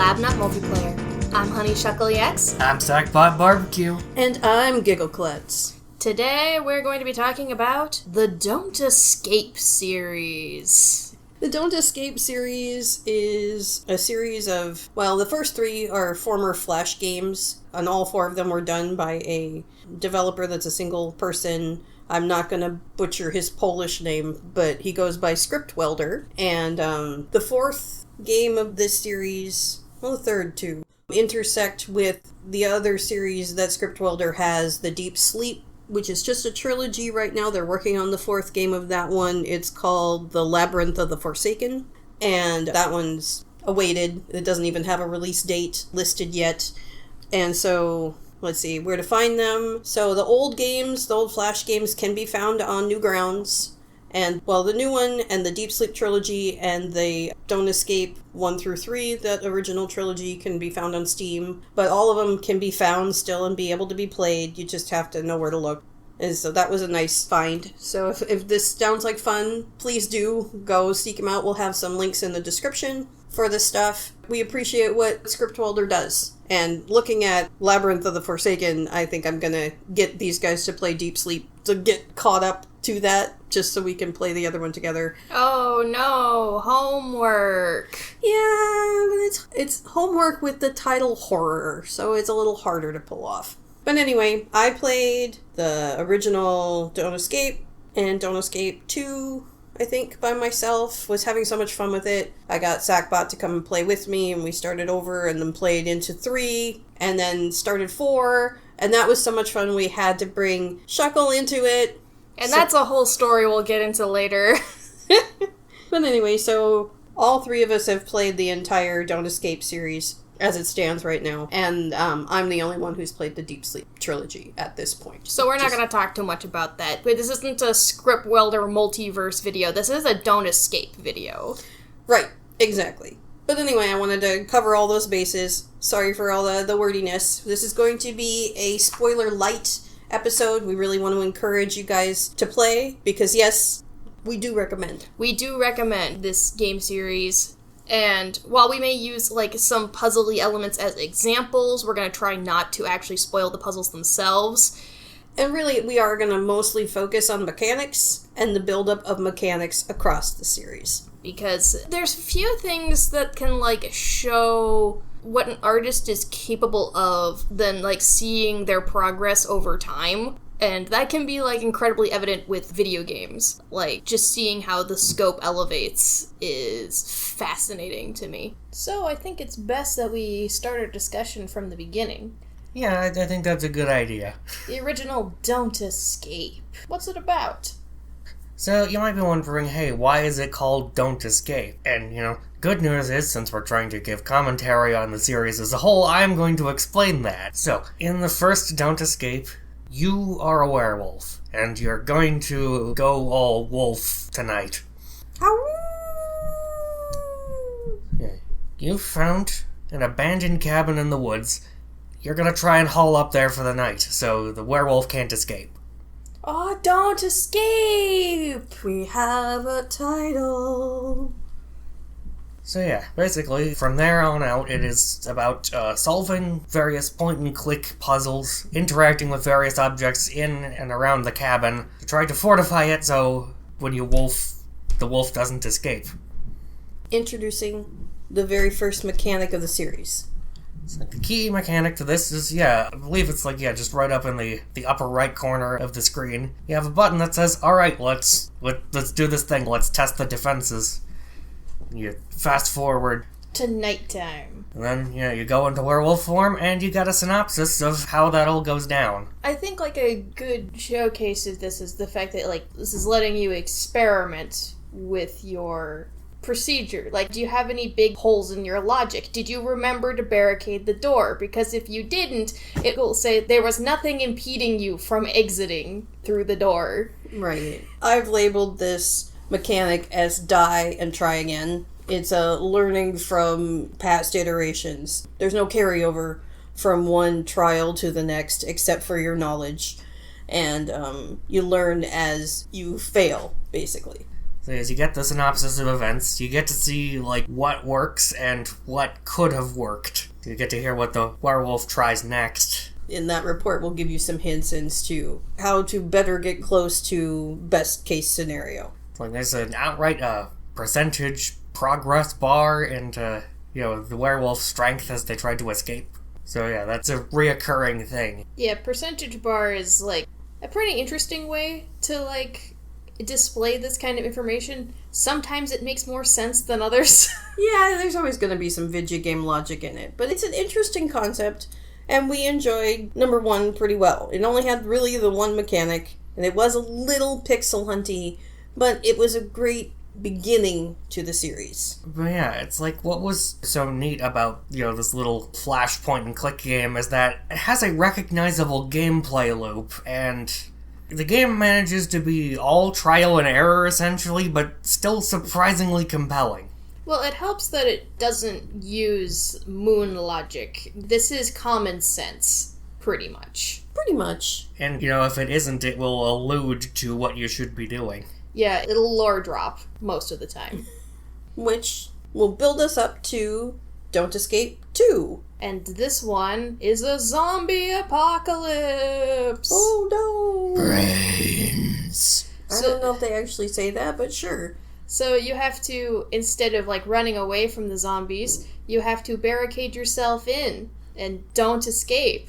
Labnut Multiplayer. I'm Honeyshuckleex. I'm Sackpot Barbecue. And I'm Giggleklutz. Today we're going to be talking about the Don't Escape series. The Don't Escape series is a series of, well, the first three are former Flash games, and all four of them were done by a developer that's a single person. I'm not going to butcher his Polish name, but he goes by Script Welder. And the fourth game of this series, well, the third too, intersect with the other series that Script Welder has, the Deep Sleep, which is just a trilogy right now. They're working on the fourth game of that one. It's called The Labyrinth of the Forsaken, and that one's awaited. It doesn't even have a release date listed yet. And so, let's see, where to find them. So the old games, the old Flash games, can be found on Newgrounds. And, well, the new one and the Deep Sleep trilogy and the Don't Escape 1 through 3, that original trilogy, can be found on Steam. But all of them can be found still and be able to be played. You just have to know where to look. And so that was a nice find. So if this sounds like fun, please do go seek them out. We'll have some links in the description for this stuff. We appreciate what Script Welder does. And looking at Labyrinth of the Forsaken, I think I'm gonna get these guys to play Deep Sleep to get caught up to that, just so we can play the other one together. Oh no, homework. Yeah, but it's homework with the title horror, so it's a little harder to pull off. But anyway, I played the original Don't Escape and Don't Escape 2, I think, by myself. Was having so much fun with it. I got Sackbot to come and play with me, and we started over and then played into 3, and then started 4, and that was so much fun we had to bring Shuckle into it. And that's a whole story we'll get into later. But anyway, so all three of us have played the entire Don't Escape series as it stands right now. And I'm the only one who's played the Deep Sleep trilogy at this point. So we're not going to talk too much about that. But this isn't a Script Welder multiverse video. This is a Don't Escape video. Right, exactly. But anyway, I wanted to cover all those bases. Sorry for all the wordiness. This is going to be a spoiler light episode. We really want to encourage you guys to play because, yes, we do recommend. We do recommend this game series. And while we may use some puzzly elements as examples, we're going to try not to actually spoil the puzzles themselves. And really, we are going to mostly focus on mechanics and the buildup of mechanics across the series. Because there's few things that can show what an artist is capable of than seeing their progress over time. And that can be incredibly evident with video games. Just seeing how the scope elevates is fascinating to me. So I think it's best that we start our discussion from the beginning. Yeah, I think that's a good idea. The original Don't Escape. What's it about? So you might be wondering, hey, why is it called Don't Escape? And, good news is, since we're trying to give commentary on the series as a whole, I'm going to explain that. So, in the first Don't Escape, you are a werewolf, and you're going to go all wolf tonight. Yeah. You found an abandoned cabin in the woods. You're gonna try and haul up there for the night, so the werewolf can't escape. Oh, Don't Escape! We have a title. So yeah, basically, from there on out, it is about solving various point-and-click puzzles, interacting with various objects in and around the cabin, to try to fortify it so when you wolf, the wolf doesn't escape. Introducing the very first mechanic of the series. So the key mechanic to this is, I believe it's just right up in the upper right corner of the screen. You have a button that says, alright, let's do this thing, let's test the defenses. You fast forward to nighttime. And then, you go into werewolf form, and you got a synopsis of how that all goes down. I think, a good showcase of this is the fact that, this is letting you experiment with your procedure. Do you have any big holes in your logic? Did you remember to barricade the door? Because if you didn't, it will say there was nothing impeding you from exiting through the door. Right. I've labeled this mechanic as die and try again. It's a learning from past iterations. There's no carryover from one trial to the next except for your knowledge. And you learn as you fail, basically. So as you get the synopsis of events, you get to see, like, what works and what could have worked. You get to hear what the werewolf tries next. In that report, we'll give you some hints as to how to better get close to best case scenario. Like, there's an outright percentage progress bar into, the werewolf's strength as they try to escape. So yeah, that's a reoccurring thing. Yeah, percentage bar is, like, a pretty interesting way to, like, display this kind of information. Sometimes it makes more sense than others. Yeah, there's always going to be some video game logic in it, but it's an interesting concept, and we enjoyed number 1 pretty well. It only had really the one mechanic, and it was a little pixel hunty, but it was a great beginning to the series. But yeah, it's like, what was so neat about, this little flash point and click game is that it has a recognizable gameplay loop, and the game manages to be all trial and error, essentially, but still surprisingly compelling. Well, it helps that it doesn't use moon logic. This is common sense, pretty much. Pretty much. And, if it isn't, it will allude to what you should be doing. Yeah, it'll lore drop most of the time. Which will build us up to Don't Escape 2. And this one is a zombie apocalypse! Oh no! Brains. I don't know if they actually say that, but sure. So you have to, instead of, like, running away from the zombies, you have to barricade yourself in and don't escape.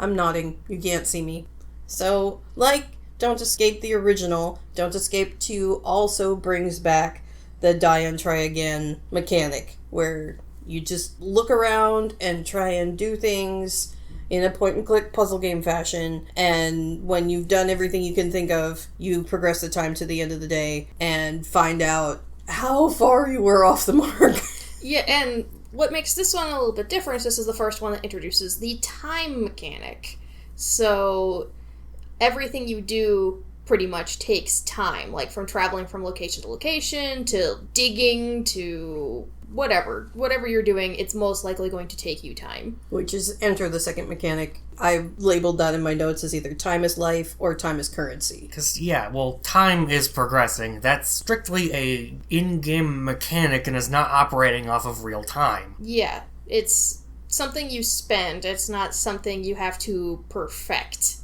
I'm nodding. You can't see me. So, like Don't Escape the original, Don't Escape 2 also brings back the die and try again mechanic, where you just look around and try and do things in a point-and-click puzzle game fashion, and when you've done everything you can think of, you progress the time to the end of the day and find out how far you were off the mark. Yeah, and what makes this one a little bit different is this is the first one that introduces the time mechanic. So everything you do pretty much takes time, like from traveling from location to location, to digging, to whatever you're doing, it's most likely going to take you time. Which is enter the second mechanic. I labeled that in my notes as either time is life or time is currency. Because, time is progressing. That's strictly a in-game mechanic and is not operating off of real time. Yeah, it's something you spend, it's not something you have to perfect.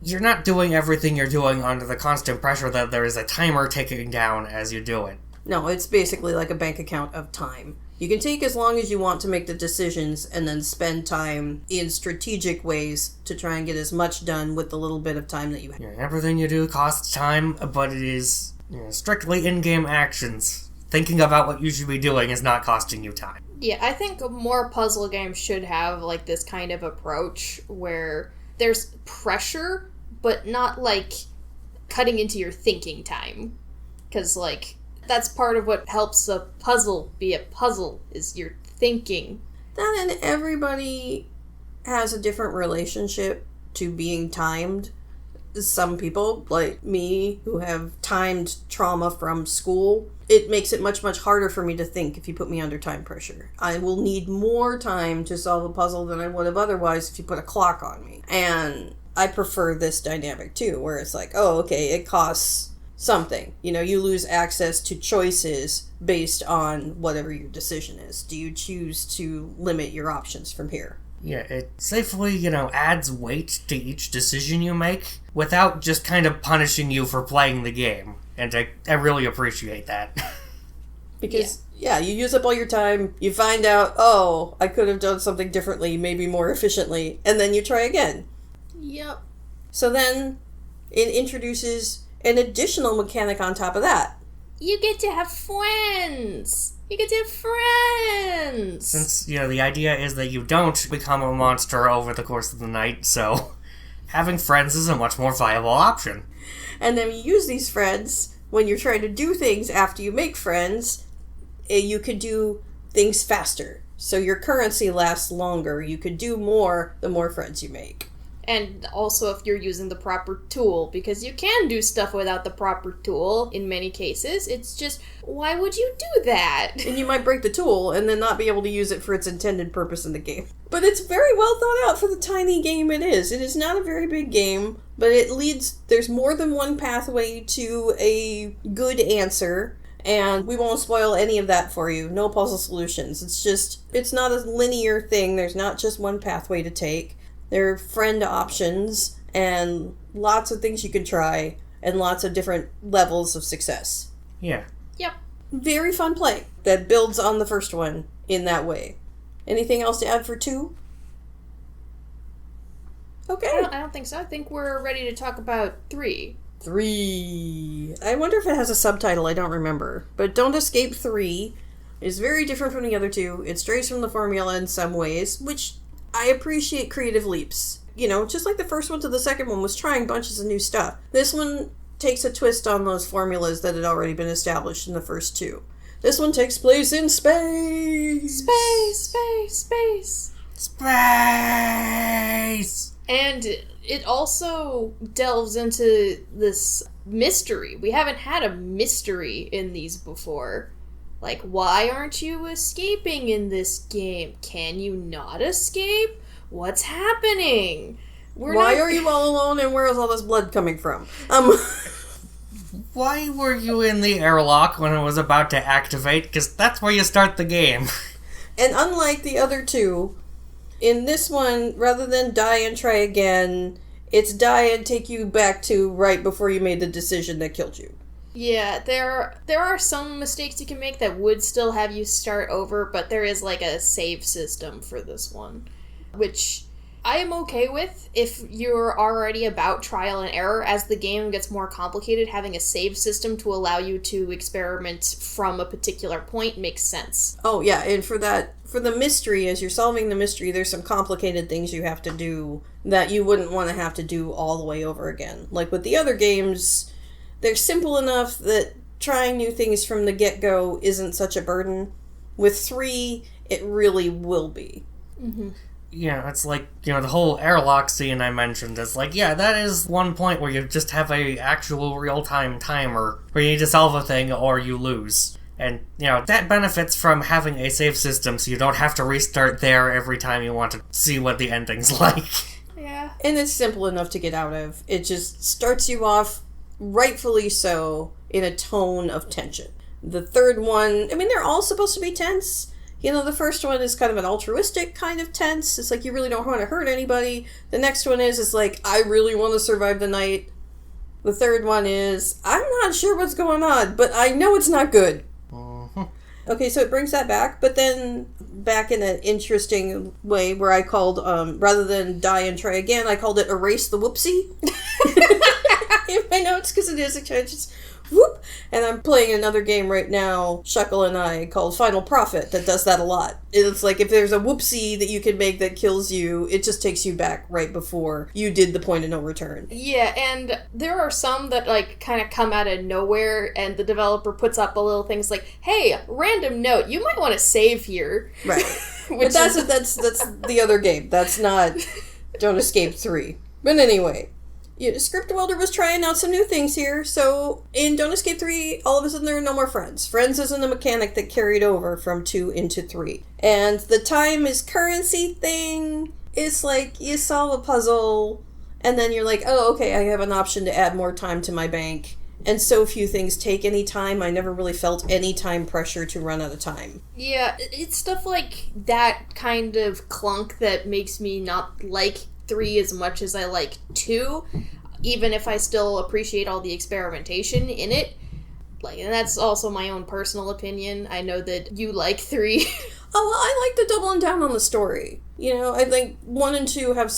You're not doing everything you're doing under the constant pressure that there is a timer ticking down as you do it. No, it's basically like a bank account of time. You can take as long as you want to make the decisions and then spend time in strategic ways to try and get as much done with the little bit of time that you have. Yeah, everything you do costs time, but it is strictly in-game actions. Thinking about what you should be doing is not costing you time. Yeah, I think more puzzle games should have like this kind of approach where there's pressure, but not like cutting into your thinking time. Because like that's part of what helps a puzzle be a puzzle, is your thinking. That and everybody has a different relationship to being timed. Some people, like me, who have timed trauma from school, it makes it much, much harder for me to think if you put me under time pressure. I will need more time to solve a puzzle than I would have otherwise if you put a clock on me. And I prefer this dynamic too, where it's like, oh, okay, it costs something. You lose access to choices based on whatever your decision is. Do you choose to limit your options from here? Yeah, it safely, adds weight to each decision you make without just kind of punishing you for playing the game. And I really appreciate that. Because, you use up all your time, you find out, oh, I could have done something differently, maybe more efficiently, and then you try again. Yep. So then, it introduces an additional mechanic on top of that. You get to have friends! You get to have friends! Since, the idea is that you don't become a monster over the course of the night, so having friends is a much more viable option. And then you use these friends when you're trying to do things after you make friends. You could do things faster. So your currency lasts longer. You could do more the more friends you make. And also if you're using the proper tool, because you can do stuff without the proper tool in many cases. It's just, why would you do that? And you might break the tool and then not be able to use it for its intended purpose in the game. But it's very well thought out for the tiny game it is. It is not a very big game, but there's more than one pathway to a good answer. And we won't spoil any of that for you. No puzzle solutions. It's not a linear thing. There's not just one pathway to take. There are friend options and lots of things you can try and lots of different levels of success. Yeah. Yep. Very fun play that builds on the first one in that way. Anything else to add for 2? Okay. I don't think so. I think we're ready to talk about 3. 3. I wonder if it has a subtitle. I don't remember. But Don't Escape 3 is very different from the other 2. It strays from the formula in some ways, which I appreciate creative leaps. You know, just like the first one to the second one was trying bunches of new stuff. This one takes a twist on those formulas that had already been established in the first 2. This one takes place in space! Space! Space! And it also delves into this mystery. We haven't had a mystery in these before. Like, why aren't you escaping in this game? Can you not escape? What's happening? Why are you all alone and where is all this blood coming from? Why were you in the airlock when it was about to activate? Because that's where you start the game. And unlike the other 2, in this one, rather than die and try again, it's die and take you back to right before you made the decision that killed you. Yeah, there are some mistakes you can make that would still have you start over, but there is like a save system for this one, which I am okay with if you're already about trial and error. As the game gets more complicated, having a save system to allow you to experiment from a particular point makes sense. Oh yeah, and for the mystery, as you're solving the mystery, there's some complicated things you have to do that you wouldn't want to have to do all the way over again. Like with the other games, they're simple enough that trying new things from the get-go isn't such a burden. With 3, it really will be. Mm-hmm. Yeah, it's like, the whole airlock scene I mentioned is like, yeah, that is one point where you just have a actual real-time timer where you need to solve a thing or you lose. And, that benefits from having a save system so you don't have to restart there every time you want to see what the ending's like. Yeah. And it's simple enough to get out of. It just starts you off, rightfully so, in a tone of tension. The third one, they're all supposed to be tense. The first one is kind of an altruistic kind of tense. It's like you really don't want to hurt anybody. The next one is like, I really want to survive the night. The third one is, I'm not sure what's going on, but I know it's not good. Okay, so it brings that back, but then back in an interesting way where I called, rather than die and try again, I called it erase the whoopsie in my notes, because it is a just whoop. And I'm playing another game right now, Shuckle and I, called Final Profit, that does that a lot. It's like if there's a whoopsie that you can make that kills you, it just takes you back right before you did the point of no return. Yeah, and there are some that kind of come out of nowhere, and the developer puts up a little things like, hey, random note, you might want to save here. Right. But that's the other game. That's not Don't Escape 3. But anyway, Script Welder was trying out some new things here. So in Don't Escape 3, all of a sudden there are no more friends. Friends isn't a mechanic that carried over from 2 into 3. And the time is currency thing. It's like you solve a puzzle and then you're like, oh, okay, I have an option to add more time to my bank. And so few things take any time. I never really felt any time pressure to run out of time. Yeah, it's stuff like that kind of clunk that makes me not like 3 as much as I like 2, even if I still appreciate all the experimentation in it. And that's also my own personal opinion. I know that you like 3. Oh, well, I like the doubling down on the story. I think 1 and 2 have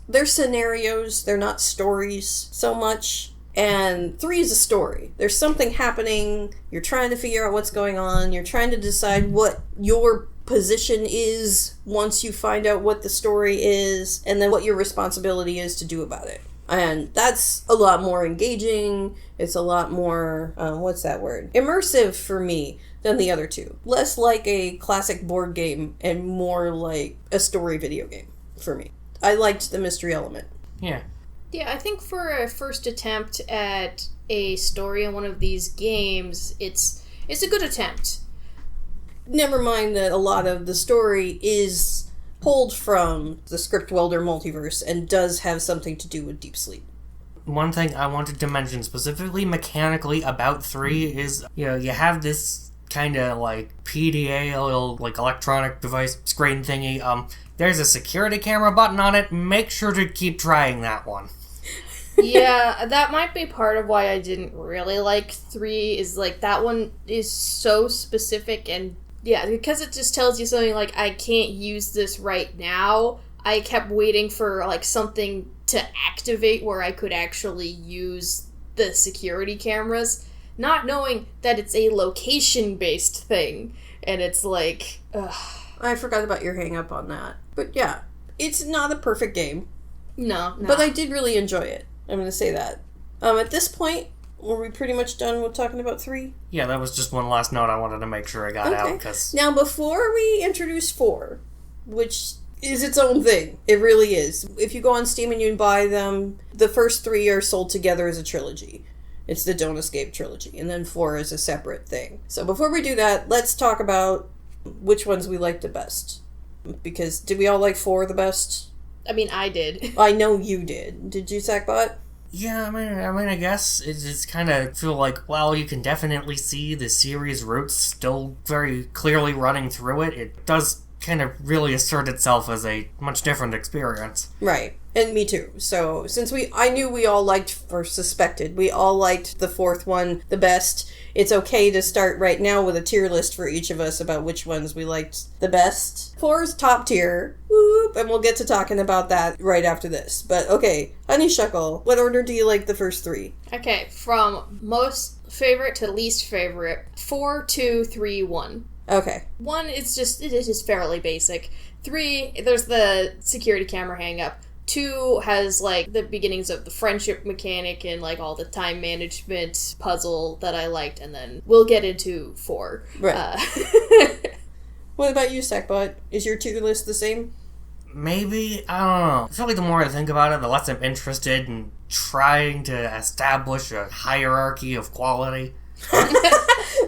they're scenarios, they're not stories so much. And 3 is a story. There's something happening, you're trying to figure out what's going on, you're trying to decide what your position is once you find out what the story is, and then what your responsibility is to do about it. And that's a lot more engaging, it's a lot more, immersive for me than the other 2. Less like a classic board game and more like a story video game for me. I liked the mystery element. Yeah. Yeah, I think for a first attempt at a story in one of these games, it's a good attempt. Never mind that a lot of the story is pulled from the Script Welder multiverse and does have something to do with Deep Sleep. One thing I wanted to mention specifically mechanically about 3 is, you have this kind of PDA, little electronic device screen thingy. There's a security camera button on it. Make sure to keep trying that one. Yeah, that might be part of why I didn't really like 3, is that one is so specific, and yeah, because it just tells you something I can't use this right now. I kept waiting for something to activate where I could actually use the security cameras, not knowing that it's a location-based thing, and it's ugh. I forgot about your hang up on that. But yeah, it's not a perfect game. No. But I did really enjoy it. I'm going to say that. At this point, were we pretty much done with talking about 3? Yeah, that was just one last note I wanted to make sure I got out. Cause... Now, before we introduce 4, which is its own thing, it really is. If you go on Steam and you buy them, the first 3 are sold together as a trilogy. It's the Don't Escape trilogy, and then 4 is a separate thing. So before we do that, let's talk about which ones we like the best. Because did we all like 4 the best? I mean, I did. I know you did. Did you, Sackbot? Yeah, I mean, I guess it's kind of feel while you can definitely see the series roots still very clearly running through it, it does kind of really assert itself as a much different experience. Right. And me too. So, since I knew we all liked, or suspected, we all liked the 4th one the best, it's okay to start right now with a tier list for each of us about which ones we liked the best. 4's top tier, whoop, and we'll get to talking about that right after this. But, okay, Honeyshuckle, what order do you like the first 3? Okay, from most favorite to least favorite, 4, 2, 3, 1. Okay. 1 is just fairly basic. 3, there's the security camera hang-up. 2 has, the beginnings of the friendship mechanic and, all the time management puzzle that I liked, and then we'll get into 4. Right. What about you, Sackbot? Is your tier list the same? Maybe, I don't know. I feel the more I think about it, the less I'm interested in trying to establish a hierarchy of quality.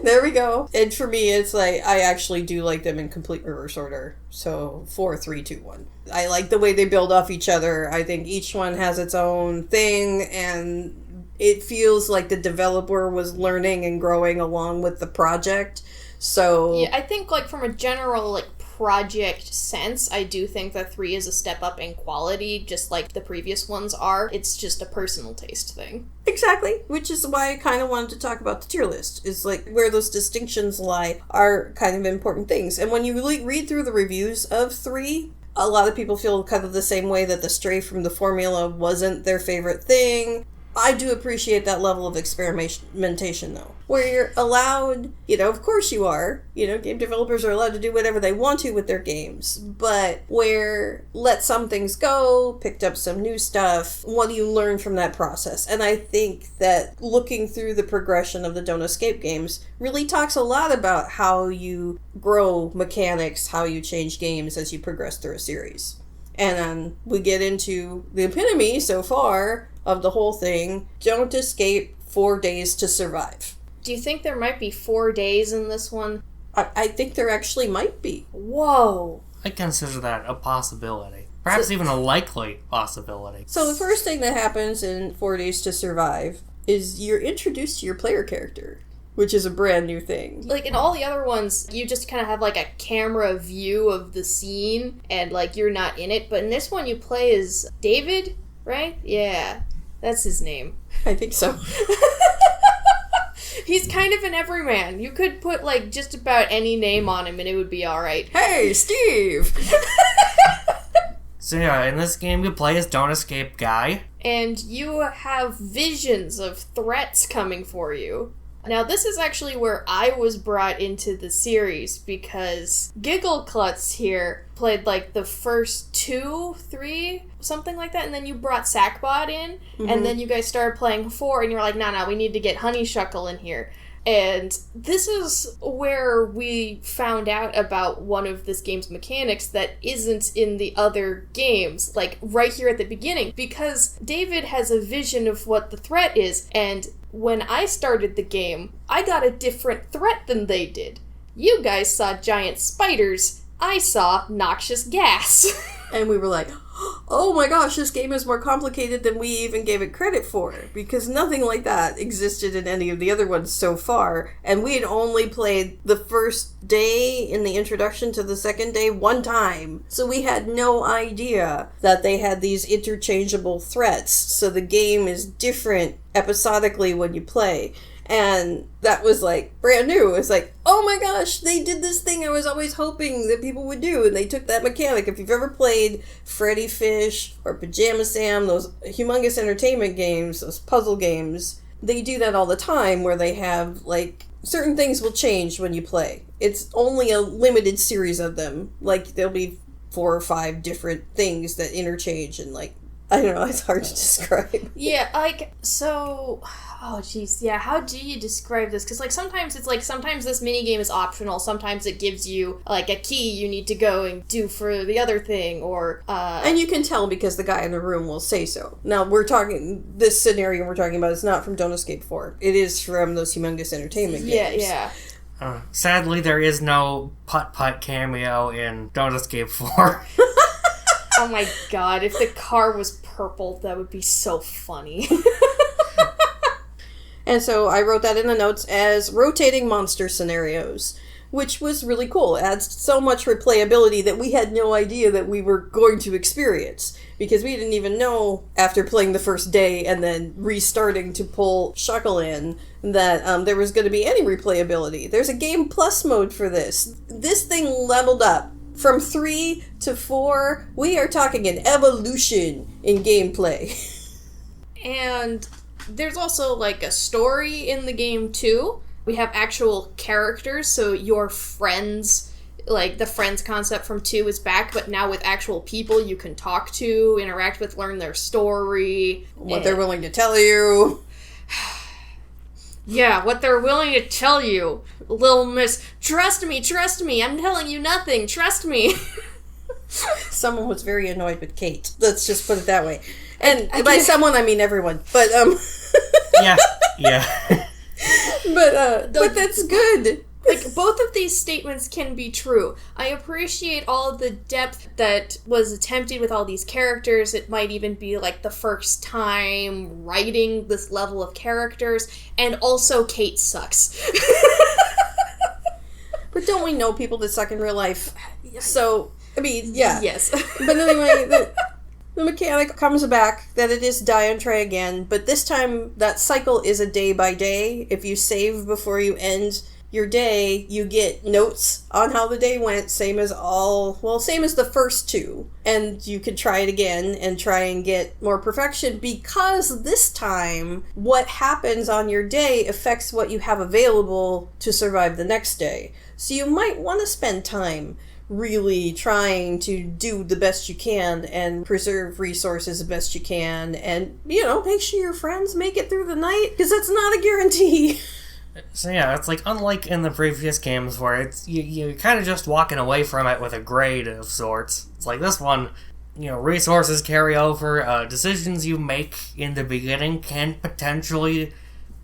There we go. And for me, it's I actually do like them in complete reverse order. So 4, 3, 2, 1. I like the way they build off each other. I think each one has its own thing, and it feels like the developer was learning and growing along with the project. So yeah, I think from a general project sense, I do think that 3 is a step up in quality, just like the previous ones are. It's just a personal taste thing. Exactly, which is why I kind of wanted to talk about the tier list, is where those distinctions lie are kind of important things. And when you read through the reviews of 3, a lot of people feel kind of the same way, that the stray from the formula wasn't their favorite thing. I do appreciate that level of experimentation, though. Where you're allowed, of course you are, game developers are allowed to do whatever they want to with their games, but where let some things go, picked up some new stuff, what do you learn from that process? And I think that looking through the progression of the Don't Escape games really talks a lot about how you grow mechanics, how you change games as you progress through a series. And then we get into the epitome so far of the whole thing, Don't Escape, 4 Days to Survive. Do you think there might be 4 days in this one? I think there actually might be. Whoa. I consider that a possibility. Perhaps even a likely possibility. So the first thing that happens in 4 Days to Survive is you're introduced to your player character, which is a brand new thing. In all the other ones, you just kind of have a camera view of the scene, and you're not in it. But in this one, you play as David, right? Yeah, that's his name. I think so. He's kind of an everyman. You could put just about any name on him and it would be alright. Hey, Steve! So yeah, in this game you play as Don't Escape Guy. And you have visions of threats coming for you. Now, this is actually where I was brought into the series, because Giggleklutz here played the first 2, 3, something like that, and then you brought Sackbot in, and then you guys started playing 4, and you were like, no, we need to get Honeyshuckle in here. And this is where we found out about one of this game's mechanics that isn't in the other games, like right here at the beginning, because David has a vision of what the threat is, and when I started the game, I got a different threat than they did. You guys saw giant spiders, I saw noxious gas. And we were like, oh my gosh, this game is more complicated than we even gave it credit for, because nothing like that existed in any of the other ones so far, and we had only played the first day in the introduction to the second day one time, so we had no idea that they had these interchangeable threats, so the game is different episodically when you play. And that was, like, brand new. It's like, oh my gosh, they did this thing I was always hoping that people would do, and they took that mechanic. If you've ever played Freddy Fish or Pajama Sam, those humongous entertainment games, those puzzle games, they do that all the time, where they have, like, certain things will change when you play. It's only a limited series of them. Like, there'll be 4 or 5 different things that interchange, and, like, I don't know, it's hard to describe. Yeah, like, so... Oh, jeez, yeah, how do you describe this? Because, like, sometimes it's like, sometimes this minigame is optional, sometimes it gives you, like, a key you need to go and do for the other thing, or, And you can tell because the guy in the room will say so. Now, this scenario we're talking about is not from Don't Escape 4. It is from those humongous entertainment games. Yeah. Sadly, there is no putt-putt cameo in Don't Escape 4. Oh my god, if the car was purple, that would be so funny. And so I wrote that in the notes as rotating monster scenarios, which was really cool. It adds so much replayability that we had no idea that we were going to experience, because we didn't even know after playing the first day and then restarting to pull Shuckle in that there was going to be any replayability. There's a Game Plus mode for this. This thing leveled up. From 3 to 4, we are talking an evolution in gameplay. And there's also, like, a story in the game, too. We have actual characters, so your friends, like, the friends concept from 2 is back, but now with actual people you can talk to, interact with, learn their story. What they're willing to tell you. Yeah, what they're willing to tell you. Little miss, trust me, I'm telling you nothing, trust me. Someone was very annoyed with Kate. Let's just put it that way. And by someone, I mean everyone. But, Yeah. But that's good. Like, both of these statements can be true. I appreciate all of the depth that was attempted with all these characters. It might even be, like, the first time writing this level of characters. And also, Kate sucks. But don't we know people that suck in real life? So, I mean, yeah. Yes. But anyway, the mechanic comes back that it is die and try again, but this time that cycle is a day by day. If you save before you end your day, you get notes on how the day went, same as the first 2. And you could try it again and try and get more perfection, because this time what happens on your day affects what you have available to survive the next day. So you might want to spend time really trying to do the best you can and preserve resources the best you can, and, make sure your friends make it through the night, because that's not a guarantee. So yeah, it's like, unlike in the previous games where it's you're kind of just walking away from it with a grade of sorts. It's like this one, resources carry over, decisions you make in the beginning can potentially,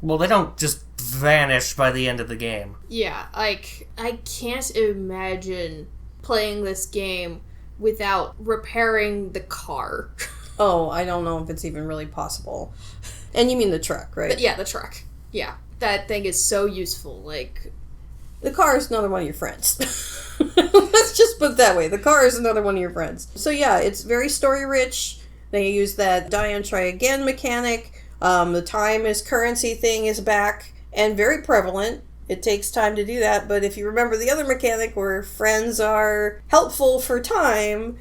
they don't just vanish by the end of the game. Yeah, like, I can't imagine playing this game without repairing the car. Oh, I don't know if it's even really possible. And you mean the truck, right? But yeah, the truck. Yeah. That thing is so useful, like... The car is another one of your friends. Let's just put it that way. The car is another one of your friends. So yeah, it's very story-rich. They use that die and try again mechanic. The time is currency thing is back, and very prevalent. It takes time to do that, but if you remember the other mechanic where friends are helpful for time,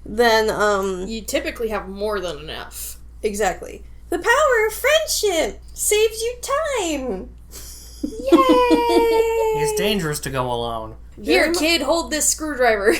then, you typically have more than enough. Exactly. The power of friendship saves you time! Yay! It's dangerous to go alone. Here, kid, hold this screwdriver.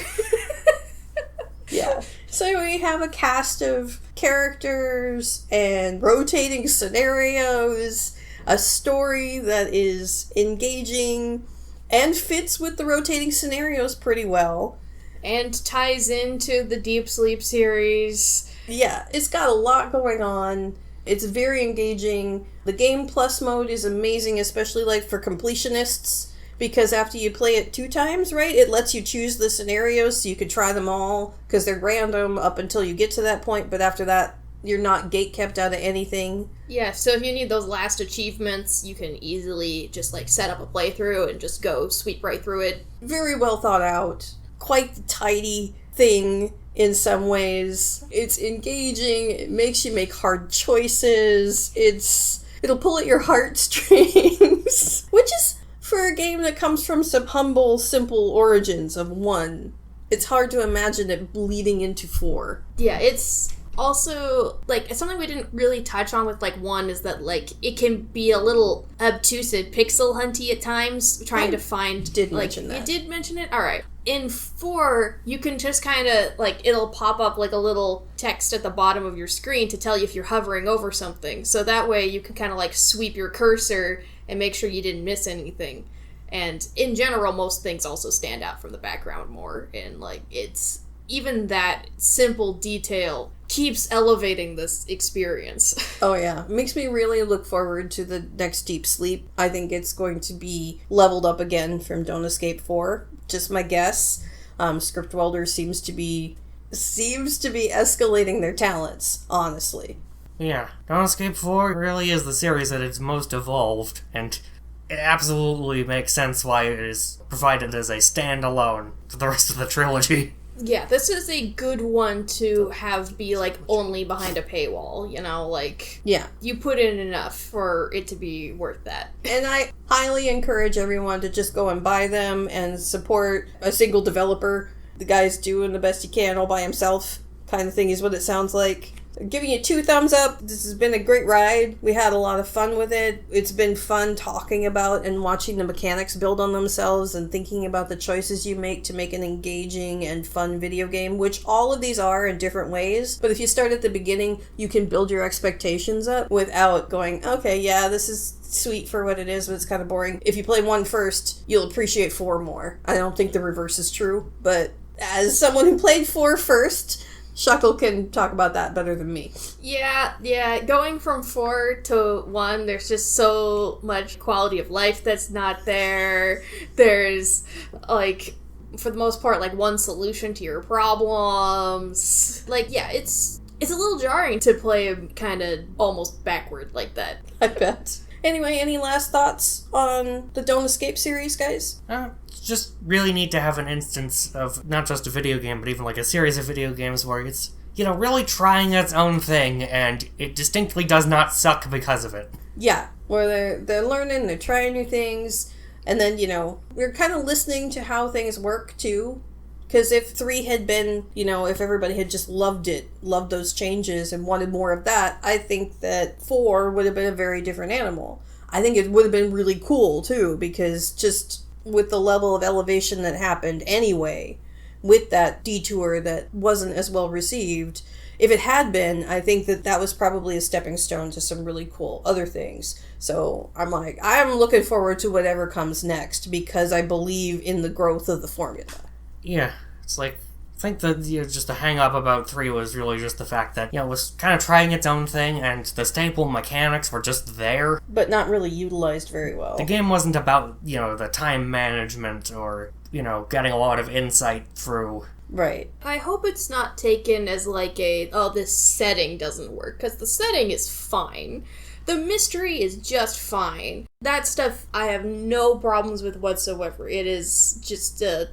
Yeah. So we have a cast of characters and rotating scenarios. a story that is engaging and fits with the rotating scenarios pretty well. And ties into the Deep Sleep series. Yeah, it's got a lot going on. It's very engaging. The Game Plus mode is amazing, especially like for completionists, because after you play it 2 times, right, it lets you choose the scenarios so you could try them all, because they're random up until you get to that point, but after that, you're not gate-kept out of anything. Yeah, so if you need those last achievements, you can easily just like set up a playthrough and just go sweep right through it. Very well thought out. Quite the tidy thing in some ways. It's engaging, it makes you make hard choices, it'll pull at your heartstrings. Which is, for a game that comes from some humble, simple origins of 1, it's hard to imagine it bleeding into 4. Yeah, it's also, like, something we didn't really touch on with, like, 1 is that, like, it can be a little obtuse and pixel hunty at times, trying to find... Did mention that. You did mention it? Alright. In 4, you can just kind of, like, it'll pop up, like, a little text at the bottom of your screen to tell you if you're hovering over something. So that way you can kind of, like, sweep your cursor and make sure you didn't miss anything. And in general, most things also stand out from the background more. And, like, it's... Even that simple detail keeps elevating this experience. Oh yeah. It makes me really look forward to the next Deep Sleep. I think it's going to be leveled up again from Don't Escape 4. Just my guess. Script Welder seems to be escalating their talents, honestly. Yeah, Don't Escape 4 really is the series that it's most evolved, and it absolutely makes sense why it is provided as a standalone for the rest of the trilogy. Yeah, this is a good one to have be, like, only behind a paywall, you know, like... Yeah. You put in enough for it to be worth that. And I highly encourage everyone to just go and buy them and support a single developer. The guy's doing the best he can all by himself, kind of thing is what it sounds like. I'm giving you 2 thumbs up. This has been a great ride. We had a lot of fun with it. It's been fun talking about and watching the mechanics build on themselves and thinking about the choices you make to make an engaging and fun video game, which all of these are in different ways. But if you start at the beginning, you can build your expectations up without going, okay, yeah, this is sweet for what it is, but it's kind of boring. If you play 1 first, you'll appreciate 4 more. I don't think the reverse is true, but as someone who played 4 first... Shuckle can talk about that better than me. Yeah. Going from 4 to 1, there's just so much quality of life that's not there. There's, like, for the most part, like, one solution to your problems. Like, yeah, it's a little jarring to play kind of almost backward like that. I bet. Anyway, any last thoughts on the Don't Escape series, guys? Just really need to have an instance of not just a video game, but even like a series of video games where it's, you know, really trying its own thing, and it distinctly does not suck because of it. Yeah, where they're learning, they're trying new things, and then, you know, we're kind of listening to how things work, too. Because if 3 had been, you know, if everybody had just loved it, loved those changes, and wanted more of that, I think that 4 would have been a very different animal. I think it would have been really cool, too, because just... with the level of elevation that happened anyway, with that detour that wasn't as well received, if it had been, I think that was probably a stepping stone to some really cool other things. So I'm looking forward to whatever comes next, because I believe in the growth of the formula. Yeah, it's like, I think that, you know, just the hang-up about 3 was really just the fact that, you know, it was kind of trying its own thing, and the staple mechanics were just there. But not really utilized very well. The game wasn't about, you know, the time management or, you know, getting a lot of insight through. Right. I hope it's not taken as like this setting doesn't work, because the setting is fine. The mystery is just fine. That stuff I have no problems with whatsoever. It is just a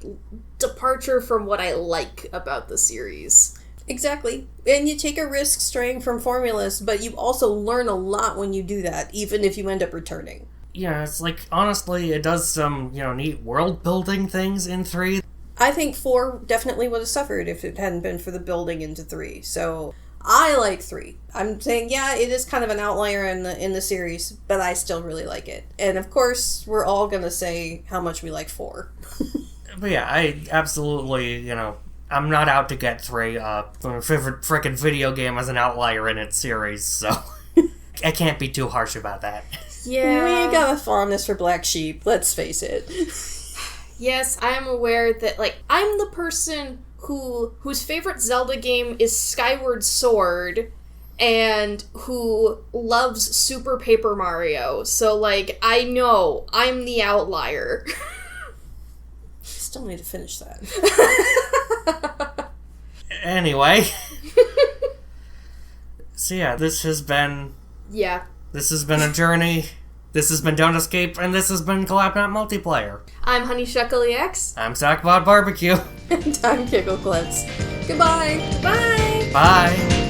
departure from what I like about the series. Exactly. And you take a risk straying from formulas, but you also learn a lot when you do that, even if you end up returning. Yeah, it's like, honestly, it does some, you know, neat world-building things in 3. I think 4 definitely would have suffered if it hadn't been for the building into 3, so... I like 3. I'm saying, yeah, it is kind of an outlier in the series, but I still really like it. And of course, we're all gonna say how much we like 4. But yeah, I absolutely, you know, I'm not out to get 3. My favorite frickin' video game as an outlier in its series, so I can't be too harsh about that. Yeah. We got a fondness for Black Sheep, let's face it. Yes, I am aware that, like, I'm the person whose favorite Zelda game is Skyward Sword, and who loves Super Paper Mario. So, like, I know I'm the outlier. Still need to finish that. Anyway. So yeah, this has been a journey. This has been Don't Escape, and this has been Collab Not Multiplayer. I'm Honeyshuckleex. I'm Sockbot Barbecue. And I'm Kickleclips. Goodbye. Bye! Bye.